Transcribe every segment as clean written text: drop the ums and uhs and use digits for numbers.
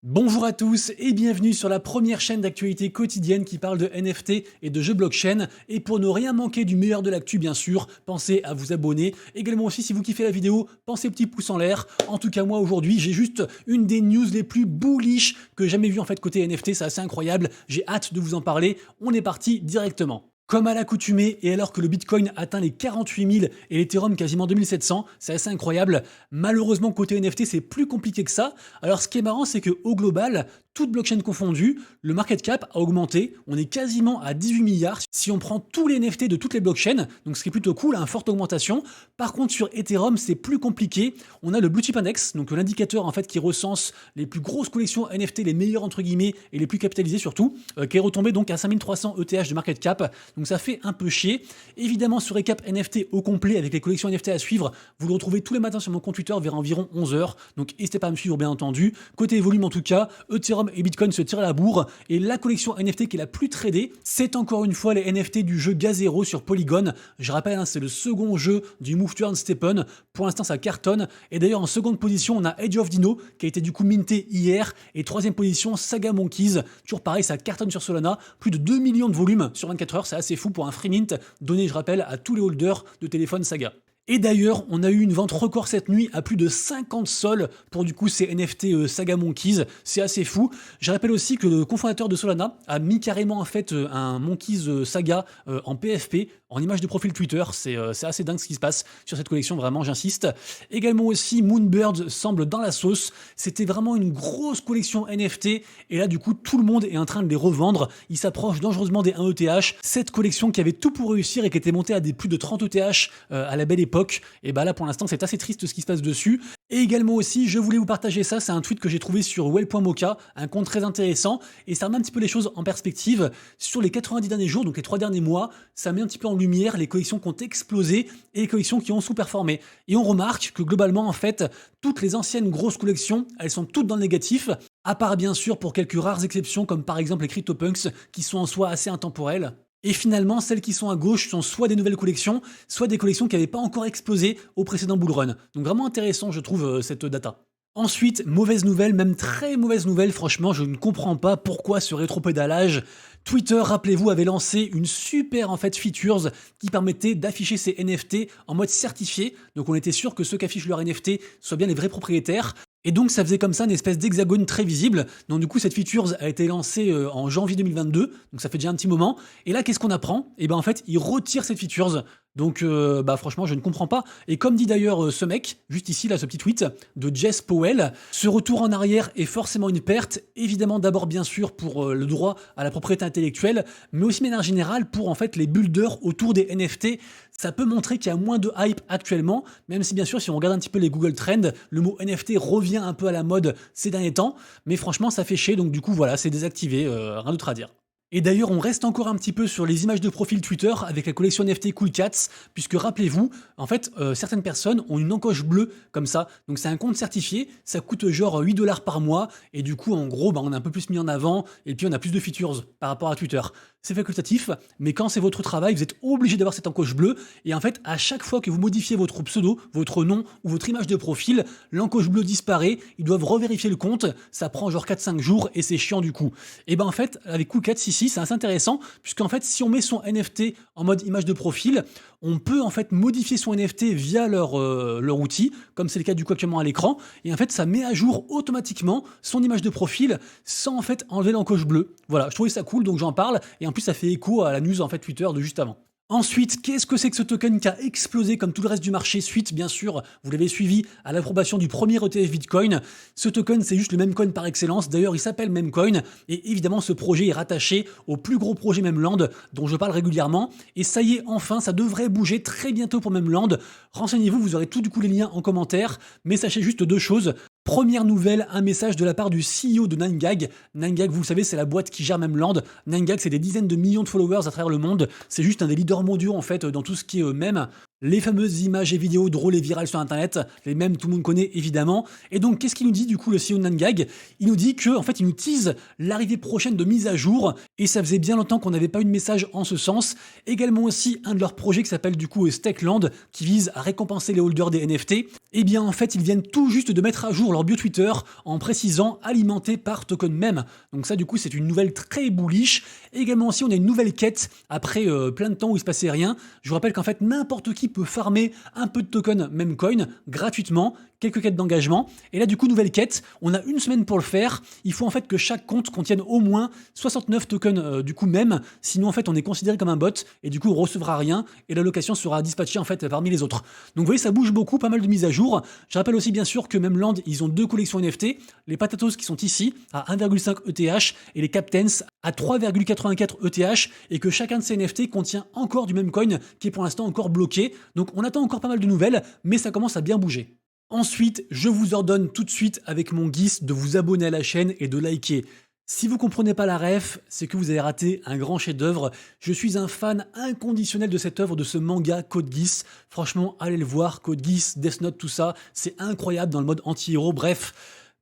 Bonjour à tous et bienvenue sur la première chaîne d'actualité quotidienne qui parle de NFT et de jeux blockchain. Et pour ne rien manquer du meilleur de l'actu, bien sûr, pensez à vous abonner. Également aussi, si vous kiffez la vidéo, pensez petit pouce en l'air. En tout cas, moi aujourd'hui, j'ai juste une des news les plus bullish que j'ai jamais vues en fait côté NFT. C'est assez incroyable. J'ai hâte de vous en parler. On est parti directement. Comme à l'accoutumée, et alors que le Bitcoin atteint les 48 000 et l'Ethereum quasiment 2700, c'est assez incroyable. Malheureusement, côté NFT, c'est plus compliqué que ça. Alors, ce qui est marrant, c'est qu'au global, toute blockchain confondue, le market cap a augmenté. On est quasiment à 18 milliards si on prend tous les NFT de toutes les blockchains. Donc, ce qui est plutôt cool, une forte augmentation. Par contre, sur Ethereum, c'est plus compliqué. On a le Blue Chip Index, donc l'indicateur en fait qui recense les plus grosses collections NFT, les meilleures entre guillemets et les plus capitalisées surtout, qui est retombé donc à 5300 ETH de market cap. Donc ça fait un peu chier. Évidemment, ce récap NFT au complet avec les collections NFT à suivre, vous le retrouvez tous les matins sur mon compte Twitter vers environ 11h. Donc n'hésitez pas à me suivre, bien entendu. Côté volume, en tout cas, Ethereum et Bitcoin se tirent à la bourre. Et la collection NFT qui est la plus tradée, c'est encore une fois les NFT du jeu Gazero sur Polygon. Je rappelle, c'est le second jeu du Move Turn Stephen. Pour l'instant, ça cartonne. Et d'ailleurs, en seconde position, on a Age of Dino qui a été du coup minté hier. Et troisième position, Saga Monkeys. Toujours pareil, ça cartonne sur Solana. Plus de 2 millions de volume sur 24 heures. C'est assez fou pour un free mint donné, je rappelle, à tous les holders de téléphone Saga. Et d'ailleurs, on a eu une vente record cette nuit à plus de 50 sols pour du coup ces NFT Saga Monkeys. C'est assez fou. Je rappelle aussi que le cofondateur de Solana a mis carrément en fait un Monkeys Saga en PFP, en image de profil Twitter. C'est assez dingue ce qui se passe sur cette collection, vraiment, j'insiste. Également aussi, Moonbirds semble dans la sauce. C'était vraiment une grosse collection NFT. Et là, du coup, tout le monde est en train de les revendre. Il s'approche dangereusement des 1 ETH. Cette collection qui avait tout pour réussir et qui était montée à des plus de 30 ETH à la belle époque. Et bah là pour l'instant c'est assez triste ce qui se passe dessus. Et également aussi je voulais vous partager ça, c'est un tweet que j'ai trouvé sur well.mocha, un compte très intéressant et ça remet un petit peu les choses en perspective. Sur les 90 derniers jours, donc les 3 derniers mois, ça met un petit peu en lumière les collections qui ont explosé et les collections qui ont sous-performé. Et on remarque que globalement en fait toutes les anciennes grosses collections, elles sont toutes dans le négatif, à part bien sûr pour quelques rares exceptions comme par exemple les CryptoPunks qui sont en soi assez intemporels. Et finalement, celles qui sont à gauche sont soit des nouvelles collections, soit des collections qui n'avaient pas encore explosé au précédent bull run. Donc vraiment intéressant, je trouve, cette data. Ensuite, mauvaise nouvelle, même très mauvaise nouvelle, franchement, je ne comprends pas pourquoi ce rétropédalage. Twitter, rappelez-vous, avait lancé une super en fait features qui permettait d'afficher ses NFT en mode certifié. Donc on était sûr que ceux qui affichent leur NFT soient bien les vrais propriétaires. Et donc ça faisait comme ça une espèce d'hexagone très visible. Donc du coup cette features a été lancée en janvier 2022, donc ça fait déjà un petit moment. Et là qu'est-ce qu'on apprend? Et ben en fait ils retirent cette features. Donc bah franchement je ne comprends pas. Et comme dit d'ailleurs ce mec, juste ici là ce petit tweet de Jess Powell, ce retour en arrière est forcément une perte. Évidemment d'abord bien sûr pour le droit à la propriété intellectuelle, mais aussi de manière générale pour en fait les builders autour des NFT. Ça peut montrer qu'il y a moins de hype actuellement, même si bien sûr si on regarde un petit peu les Google Trends, le mot NFT revient un peu à la mode ces derniers temps, mais franchement ça fait chier, donc du coup voilà, c'est désactivé, rien d'autre à dire. Et d'ailleurs, on reste encore un petit peu sur les images de profil Twitter avec la collection NFT Cool Cats, puisque rappelez-vous, en fait, certaines personnes ont une encoche bleue comme ça. Donc c'est un compte certifié, ça coûte genre 8 $ par mois, et du coup, en gros, bah, on est un peu plus mis en avant, et puis on a plus de features par rapport à Twitter. C'est facultatif, mais quand c'est votre travail, vous êtes obligé d'avoir cette encoche bleue, et en fait, à chaque fois que vous modifiez votre pseudo, votre nom ou votre image de profil, l'encoche bleue disparaît, ils doivent revérifier le compte, ça prend genre 4-5 jours, et c'est chiant du coup. Et ben en fait, avec Cool Cats ici, c'est assez intéressant, puisqu'en fait, si on met son NFT en mode image de profil, on peut en fait modifier son NFT via leur outil, comme c'est le cas du coup actuellement à l'écran, et en fait, ça met à jour automatiquement son image de profil sans en fait enlever l'encoche bleue. Voilà, je trouvais ça cool, donc j'en parle, et en plus, ça fait écho à la news en fait Twitter de juste avant. Ensuite, qu'est-ce que c'est que ce token qui a explosé comme tout le reste du marché suite, bien sûr, vous l'avez suivi, à l'approbation du premier ETF Bitcoin. Ce token, c'est juste le Memecoin par excellence. D'ailleurs, il s'appelle Memecoin. Et évidemment, ce projet est rattaché au plus gros projet Memeland, dont je parle régulièrement. Et ça y est, enfin, ça devrait bouger très bientôt pour Memeland. Renseignez-vous, vous aurez tout du coup les liens en commentaire. Mais sachez juste 2 choses. Première nouvelle, un message de la part du CEO de 9gag. 9gag, vous le savez, c'est la boîte qui gère Memeland. 9gag, c'est des dizaines de millions de followers à travers le monde. C'est juste un des leaders mondiaux, en fait, dans tout ce qui est mème. Les fameuses images et vidéos drôles et virales sur internet, les mêmes tout le monde connaît évidemment. Et donc qu'est-ce qu'il nous dit du coup le CEO de Nangag? Il nous dit que en fait il nous tease l'arrivée prochaine de mise à jour et ça faisait bien longtemps qu'on n'avait pas eu de message en ce sens. Également aussi un de leurs projets qui s'appelle du coup Stakeland qui vise à récompenser les holders des NFT. Et bien en fait ils viennent tout juste de mettre à jour leur bio Twitter en précisant alimenté par token même. Donc ça du coup c'est une nouvelle très bullish. Également aussi on a une nouvelle quête après plein de temps où il se passait rien. Je vous rappelle qu'en fait n'importe qui peut farmer un peu de token Memcoin gratuitement, quelques quêtes d'engagement. Et là, du coup, nouvelle quête, on a une semaine pour le faire. Il faut en fait que chaque compte contienne au moins 69 tokens du coup même. Sinon, en fait, on est considéré comme un bot et du coup, on recevra rien et l'allocation sera dispatchée en fait parmi les autres. Donc, vous voyez, ça bouge beaucoup, pas mal de mises à jour. Je rappelle aussi bien sûr que même Land, ils ont deux collections NFT. Les Patatos qui sont ici à 1,5 ETH et les Captains à 3,84 ETH et que chacun de ces NFT contient encore du même coin qui est pour l'instant encore bloqué. Donc on attend encore pas mal de nouvelles, mais ça commence à bien bouger. Ensuite, je vous ordonne tout de suite avec mon GIS de vous abonner à la chaîne et de liker. Si vous comprenez pas la ref, c'est que vous avez raté un grand chef-d'œuvre. Je suis un fan inconditionnel de cette œuvre, de ce manga Code Geass. Franchement, allez le voir, Code Geass, Death Note, tout ça, c'est incroyable dans le mode anti-héros. Bref,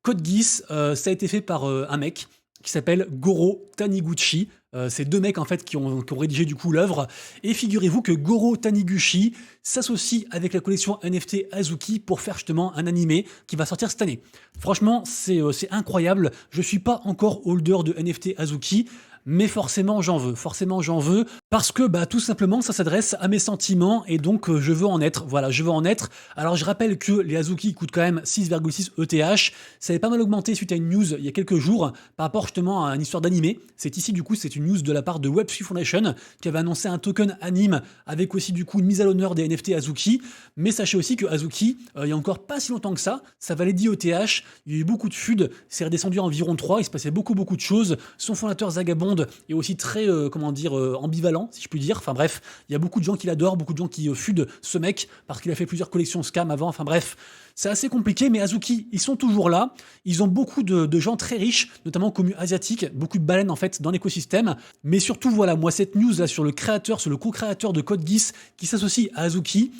Code Geass, ça a été fait par un mec qui s'appelle Goro Taniguchi. C'est deux mecs en fait qui ont rédigé du coup l'œuvre. Et figurez-vous que Goro Taniguchi s'associe avec la collection NFT Azuki pour faire justement un animé qui va sortir cette année. Franchement, c'est incroyable. Je suis pas encore holder de NFT Azuki. Mais forcément j'en veux, parce que bah tout simplement ça s'adresse à mes sentiments et donc je veux en être, voilà, je veux en être. Alors je rappelle que les Azuki coûtent quand même 6,6 ETH, ça avait pas mal augmenté suite à une news il y a quelques jours par rapport justement à une histoire d'animé. C'est ici du coup c'est une news de la part de Web3 Foundation qui avait annoncé un token anime avec aussi du coup une mise à l'honneur des NFT Azuki, mais sachez aussi que Azuki, il y a encore pas si longtemps que ça valait 10 ETH, il y a eu beaucoup de FUD, c'est redescendu à environ 3, il se passait beaucoup de choses, son fondateur Zagabond est aussi très, ambivalent, si je puis dire. Enfin bref, il y a beaucoup de gens qui l'adorent, beaucoup de gens qui fudent ce mec, parce qu'il a fait plusieurs collections scam avant. Enfin bref, c'est assez compliqué, mais Azuki, ils sont toujours là. Ils ont beaucoup de gens très riches, notamment communes asiatiques, beaucoup de baleines en fait dans l'écosystème. Mais surtout, voilà, moi cette news là sur le créateur, sur le co-créateur de Code Geass qui s'associe à Azuki,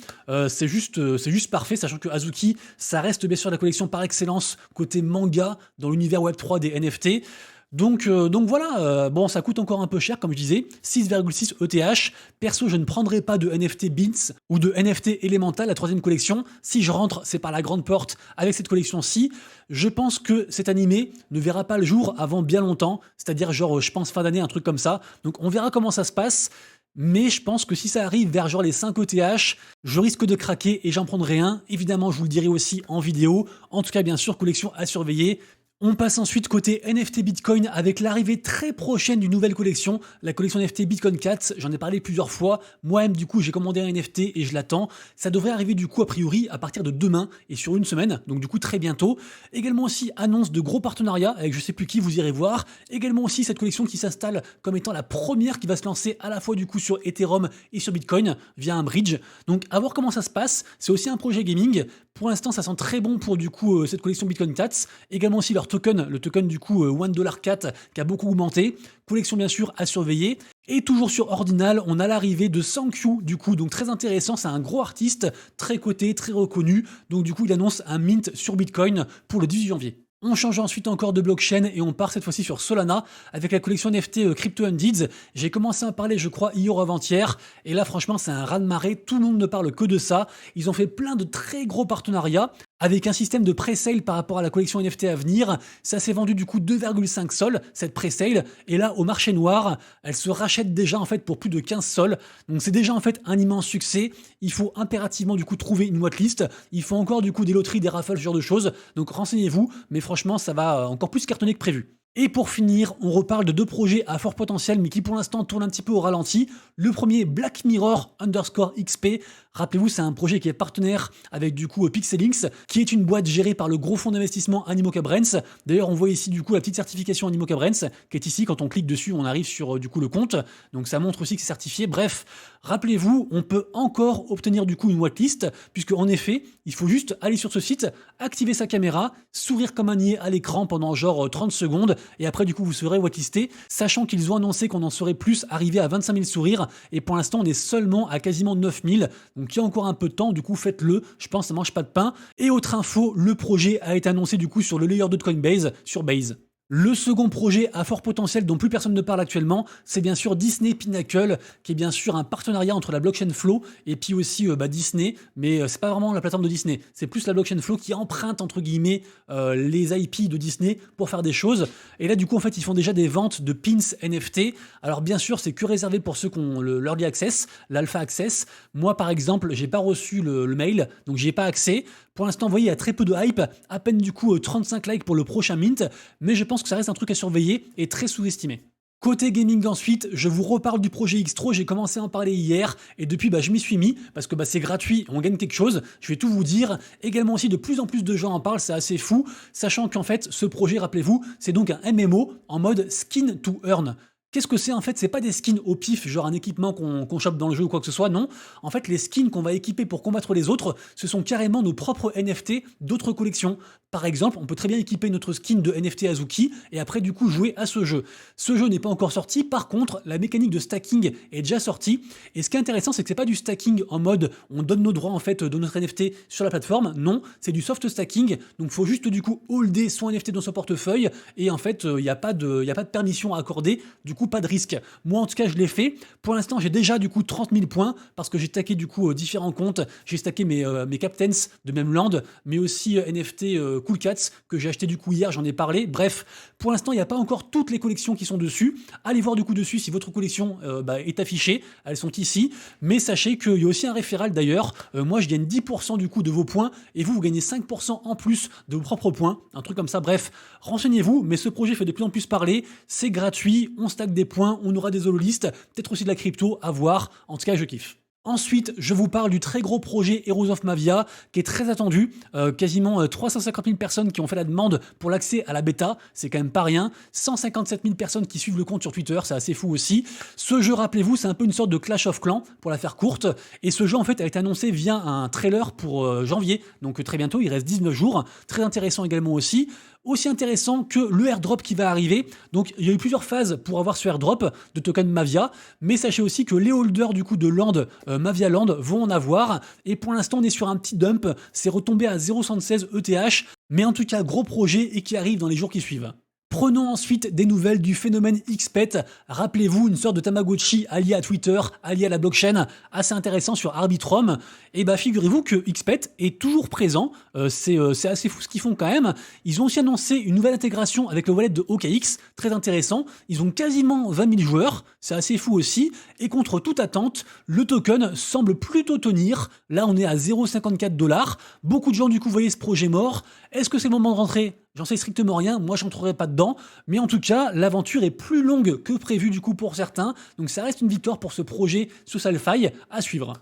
c'est juste parfait, sachant que Azuki, ça reste bien sûr la collection par excellence côté manga dans l'univers Web3 des NFT. Donc voilà, bon, ça coûte encore un peu cher, comme je disais, 6,6 ETH. Perso, je ne prendrai pas de NFT Beats ou de NFT Elemental, la troisième collection. Si je rentre, c'est par la grande porte avec cette collection-ci. Je pense que cet animé ne verra pas le jour avant bien longtemps, c'est-à-dire genre, je pense fin d'année, un truc comme ça. Donc on verra comment ça se passe. Mais je pense que si ça arrive vers genre les 5 ETH, je risque de craquer et j'en prendrai un. Évidemment, je vous le dirai aussi en vidéo. En tout cas, bien sûr, collection à surveiller. On passe ensuite côté NFT Bitcoin avec l'arrivée très prochaine d'une nouvelle collection, la collection NFT Bitcoin Cats. J'en ai parlé plusieurs fois. Moi-même, du coup, j'ai commandé un NFT et je l'attends. Ça devrait arriver, du coup, a priori, à partir de demain et sur une semaine. Donc, du coup, très bientôt. Également aussi, annonce de gros partenariats avec je sais plus qui, vous irez voir. Également aussi, cette collection qui s'installe comme étant la première qui va se lancer à la fois, du coup, sur Ethereum et sur Bitcoin via un bridge. Donc, à voir comment ça se passe. C'est aussi un projet gaming. Pour l'instant, ça sent très bon pour, du coup, cette collection Bitcoin Cats. Également aussi leur token, le token du coup $1 qui a beaucoup augmenté. Collection bien sûr à surveiller. Et toujours sur Ordinal, on a l'arrivée de Sankyu du coup, donc très intéressant, c'est un gros artiste, très coté, très reconnu. Donc du coup, il annonce un mint sur Bitcoin pour le 18 janvier. On change ensuite encore de blockchain et on part cette fois-ci sur Solana avec la collection NFT Crypto Undeeds. J'ai commencé à en parler, je crois, hier ou avant-hier. Et là, franchement, c'est un raz-de-marée. Tout le monde ne parle que de ça. Ils ont fait plein de très gros partenariats avec un système de pré-sale par rapport à la collection NFT à venir. Ça s'est vendu du coup 2,5 sols, cette pré-sale. Et là, au marché noir, elle se rachète déjà en fait pour plus de 15 sols. Donc c'est déjà en fait un immense succès. Il faut impérativement du coup trouver une whitelist. Il faut encore du coup des loteries, des raffles, ce genre de choses. Donc renseignez-vous. Mais franchement, ça va encore plus cartonner que prévu. Et pour finir, on reparle de deux projets à fort potentiel, mais qui pour l'instant tournent un petit peu au ralenti. Le premier, Black Mirror _XP. Rappelez-vous, c'est un projet qui est partenaire avec du coup Pixelinks, qui est une boîte gérée par le gros fonds d'investissement Animoca Brands. D'ailleurs, on voit ici du coup la petite certification Animoca Brands, qui est ici. Quand on clique dessus, on arrive sur du coup le compte. Donc ça montre aussi que c'est certifié. Bref, rappelez-vous, on peut encore obtenir du coup une whitelist, puisque en effet, il faut juste aller sur ce site, activer sa caméra, sourire comme un niais à l'écran pendant genre 30 secondes, et après du coup vous serez whitelisté, sachant qu'ils ont annoncé qu'on en serait plus arrivé à 25 000 sourires, et pour l'instant on est seulement à quasiment 9 000, donc il y a encore un peu de temps, du coup faites-le, je pense que ça mange pas de pain. Et autre info, le projet a été annoncé du coup sur le layer 2 de Coinbase, sur Base. Le second projet à fort potentiel dont plus personne ne parle actuellement, c'est bien sûr Disney Pinnacle, qui est bien sûr un partenariat entre la blockchain Flow et puis aussi Disney, mais c'est pas vraiment la plateforme de Disney, c'est plus la blockchain Flow qui emprunte entre guillemets les IP de Disney pour faire des choses. Et là du coup en fait ils font déjà des ventes de pins NFT. Alors bien sûr c'est que réservé pour ceux qui ont l'early access, l'alpha access. Moi par exemple j'ai pas reçu le mail, donc j'y ai pas accès. Pour l'instant, vous voyez, il y a très peu de hype, à peine du coup 35 likes pour le prochain mint, mais je pense que ça reste un truc à surveiller et très sous-estimé. Côté gaming ensuite, je vous reparle du projet Xtro, j'ai commencé à en parler hier et depuis je m'y suis mis parce que c'est gratuit, on gagne quelque chose, je vais tout vous dire. Également aussi de plus en plus de gens en parlent, c'est assez fou, sachant qu'en fait ce projet, rappelez-vous, c'est donc un MMO en mode skin to earn. Qu'est-ce que c'est en fait? C'est pas des skins au pif, genre un équipement qu'on chope dans le jeu ou quoi que ce soit, non. En fait, les skins qu'on va équiper pour combattre les autres, ce sont carrément nos propres NFT d'autres collections. Par exemple, on peut très bien équiper notre skin de NFT Azuki et après du coup jouer à ce jeu. Ce jeu n'est pas encore sorti, par contre, la mécanique de stacking est déjà sortie. Et ce qui est intéressant, c'est que c'est pas du stacking en mode on donne nos droits en fait de notre NFT sur la plateforme, non, c'est du soft stacking. Donc faut juste du coup holder son NFT dans son portefeuille et en fait, il n'y a pas de permission à accorder, du coup pas de risque. Moi en tout cas je l'ai fait. Pour l'instant j'ai déjà du coup 30 000 points parce que j'ai stacké du coup différents comptes. J'ai stacké mes captains de même land, mais aussi NFT Cool Cats que j'ai acheté du coup hier, j'en ai parlé. Bref, pour l'instant il n'y a pas encore toutes les collections qui sont dessus. Allez voir du coup dessus si votre collection est affichée. Elles sont ici. Mais sachez qu'il y a aussi un référal d'ailleurs. Moi je gagne 10% du coup de vos points et vous gagnez 5% en plus de vos propres points. Un truc comme ça. Bref, renseignez-vous. Mais ce projet fait de plus en plus parler. C'est gratuit. On stack des points. On aura des hololistes. Peut-être aussi de la crypto. À voir. En tout cas, je kiffe. Ensuite, je vous parle du très gros projet Heroes of Mavia, qui est très attendu. Quasiment 350 000 personnes qui ont fait la demande pour l'accès à la bêta, c'est quand même pas rien. 157 000 personnes qui suivent le compte sur Twitter, c'est assez fou aussi. Ce jeu, rappelez-vous, c'est un peu une sorte de Clash of Clans, pour la faire courte. Et ce jeu, en fait, a été annoncé via un trailer pour janvier, donc très bientôt, il reste 19 jours. Très intéressant également aussi. Aussi intéressant que le airdrop qui va arriver. Donc il y a eu plusieurs phases pour avoir ce airdrop de token Mavia, mais sachez aussi que les holders du coup de Land, Mavia Land vont en avoir, et pour l'instant on est sur un petit dump, c'est retombé à 0,76 ETH, mais en tout cas gros projet et qui arrive dans les jours qui suivent. Prenons ensuite des nouvelles du phénomène XPET. Rappelez-vous, une sorte de Tamagotchi allié à Twitter, allié à la blockchain, assez intéressant sur Arbitrum. Et figurez-vous que XPET est toujours présent. C'est assez fou ce qu'ils font quand même. Ils ont aussi annoncé une nouvelle intégration avec le wallet de OKX, très intéressant. Ils ont quasiment 20 000 joueurs, c'est assez fou aussi. Et contre toute attente, le token semble plutôt tenir. Là, on est à 0,54 $. Beaucoup de gens du coup voyaient ce projet mort. Est-ce que c'est le moment de rentrer? J'en sais strictement rien, moi je n'entrerai pas dedans, mais en tout cas, l'aventure est plus longue que prévu du coup pour certains, donc ça reste une victoire pour ce projet sous Salfai à suivre.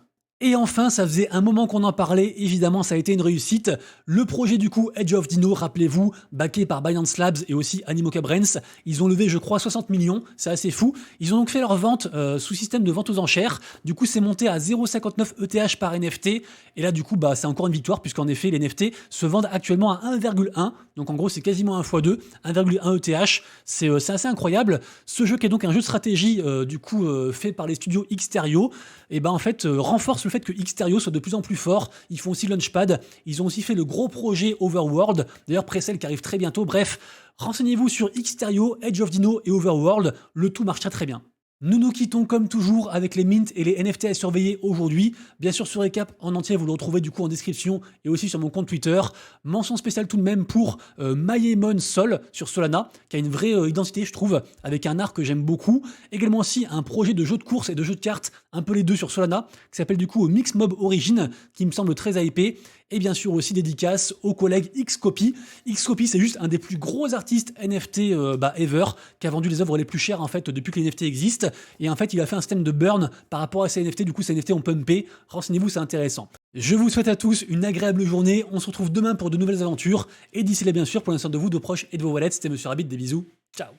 Et enfin, ça faisait un moment qu'on en parlait, évidemment ça a été une réussite. Le projet du coup Edge of Dino, rappelez-vous, backé par Binance Labs et aussi Animoca Brands, ils ont levé je crois 60 millions, c'est assez fou. Ils ont donc fait leur vente sous système de vente aux enchères, du coup c'est monté à 0,59 ETH par NFT, et là du coup c'est encore une victoire puisqu'en effet les NFT se vendent actuellement à 1,1, donc en gros c'est quasiment 1 x 2, 1,1 ETH, c'est assez incroyable. Ce jeu qui est donc un jeu de stratégie fait par les studios Xterio, et en fait renforce le fait que Xterio soit de plus en plus fort. Ils font aussi Launchpad, ils ont aussi fait le gros projet Overworld, d'ailleurs Pressel qui arrive très bientôt. Bref, renseignez-vous sur Xterio, Edge of Dino et Overworld, le tout marche très bien. Nous nous quittons comme toujours avec les mints et les NFT à surveiller aujourd'hui. Bien sûr, ce récap en entier, vous le retrouvez du coup en description et aussi sur mon compte Twitter. Mention spéciale tout de même pour Mayemon Sol sur Solana, qui a une vraie identité, je trouve, avec un art que j'aime beaucoup. Également aussi un projet de jeu de course et de jeu de cartes, un peu les deux sur Solana, qui s'appelle du coup Mix Mob Origin, qui me semble très hypé. Et bien sûr aussi dédicace aux collègues Xcopy. Xcopy, c'est juste un des plus gros artistes NFT ever, qui a vendu les œuvres les plus chères en fait depuis que les NFT existent. Et en fait, il a fait un système de burn par rapport à ces NFT. Du coup, ces NFT ont pumpé. Renseignez-vous, c'est intéressant. Je vous souhaite à tous une agréable journée. On se retrouve demain pour de nouvelles aventures. Et d'ici là, bien sûr, pour l'instant de vous, de proches et de vos wallets, c'était Monsieur Rabbit. Des bisous. Ciao.